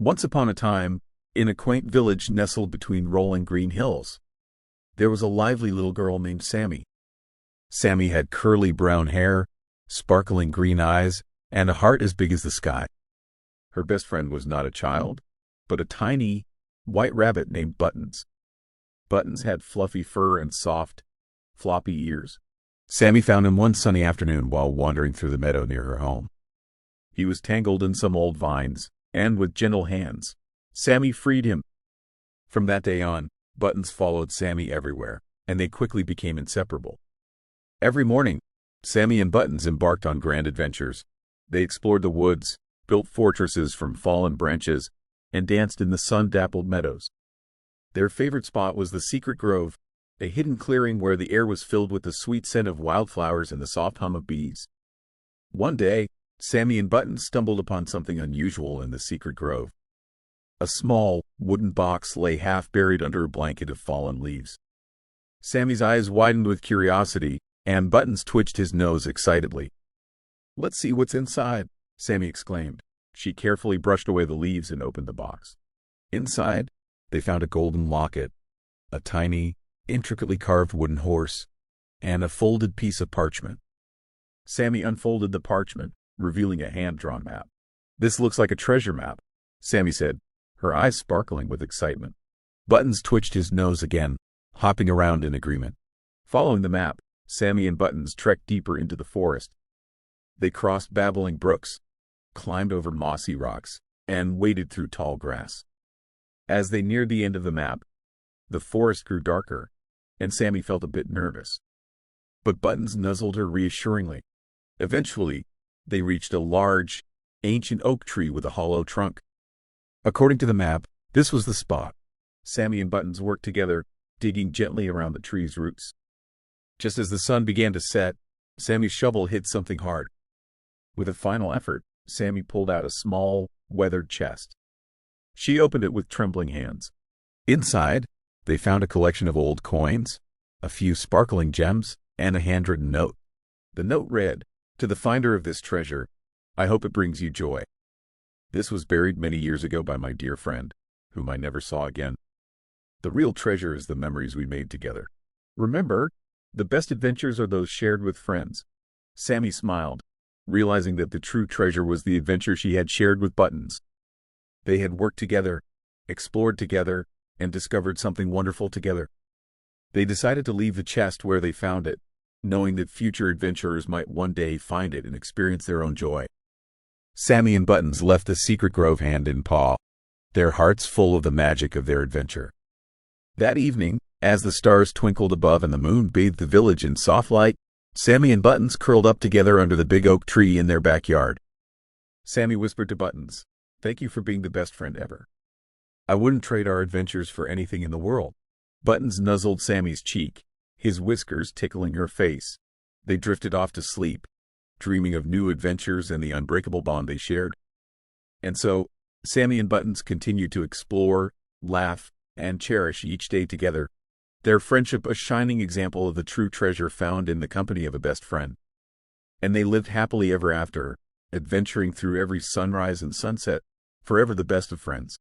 Once upon a time, in a quaint village nestled between rolling green hills, there was a lively little girl named Sammy. Sammy had curly brown hair, sparkling green eyes, and a heart as big as the sky. Her best friend was not a child, but a tiny, white rabbit named Buttons. Buttons had fluffy fur and soft, floppy ears. Sammy found him one sunny afternoon while wandering through the meadow near her home. He was tangled in some old vines, and with gentle hands, Sammy freed him. From that day on, Buttons followed Sammy everywhere, and they quickly became inseparable. Every morning, Sammy and Buttons embarked on grand adventures. They explored the woods, built fortresses from fallen branches, and danced in the sun-dappled meadows. Their favorite spot was the secret grove, a hidden clearing where the air was filled with the sweet scent of wildflowers and the soft hum of bees. One day, Sammy and Buttons stumbled upon something unusual in the secret grove. A small, wooden box lay half buried under a blanket of fallen leaves. Sammy's eyes widened with curiosity, and Buttons twitched his nose excitedly. "Let's see what's inside," Sammy exclaimed. She carefully brushed away the leaves and opened the box. Inside, they found a golden locket, a tiny, intricately carved wooden horse, and a folded piece of parchment. Sammy unfolded the parchment, revealing a hand-drawn map. "This looks like a treasure map," Sammy said, her eyes sparkling with excitement. Buttons twitched his nose again, hopping around in agreement. Following the map, Sammy and Buttons trekked deeper into the forest. They crossed babbling brooks, climbed over mossy rocks, and waded through tall grass. As they neared the end of the map, the forest grew darker, and Sammy felt a bit nervous. But Buttons nuzzled her reassuringly. Eventually, they reached a large, ancient oak tree with a hollow trunk. According to the map, this was the spot. Sammy and Buttons worked together, digging gently around the tree's roots. Just as the sun began to set, Sammy's shovel hit something hard. With a final effort, Sammy pulled out a small, weathered chest. She opened it with trembling hands. Inside, they found a collection of old coins, a few sparkling gems, and a handwritten note. The note read, "To the finder of this treasure, I hope it brings you joy. This was buried many years ago by my dear friend, whom I never saw again. The real treasure is the memories we made together. Remember, the best adventures are those shared with friends." Sammy smiled, realizing that the true treasure was the adventure she had shared with Buttons. They had worked together, explored together, and discovered something wonderful together. They decided to leave the chest where they found it, knowing that future adventurers might one day find it and experience their own joy. Sammy and Buttons left the secret grove hand in paw, their hearts full of the magic of their adventure. That evening, as the stars twinkled above and the moon bathed the village in soft light, Sammy and Buttons curled up together under the big oak tree in their backyard. Sammy whispered to Buttons, "Thank you for being the best friend ever. I wouldn't trade our adventures for anything in the world." Buttons nuzzled Sammy's cheek, his whiskers tickling her face. They drifted off to sleep, dreaming of new adventures and the unbreakable bond they shared. And so, Sammy and Buttons continued to explore, laugh, and cherish each day together, their friendship a shining example of the true treasure found in the company of a best friend. And they lived happily ever after, adventuring through every sunrise and sunset, forever the best of friends.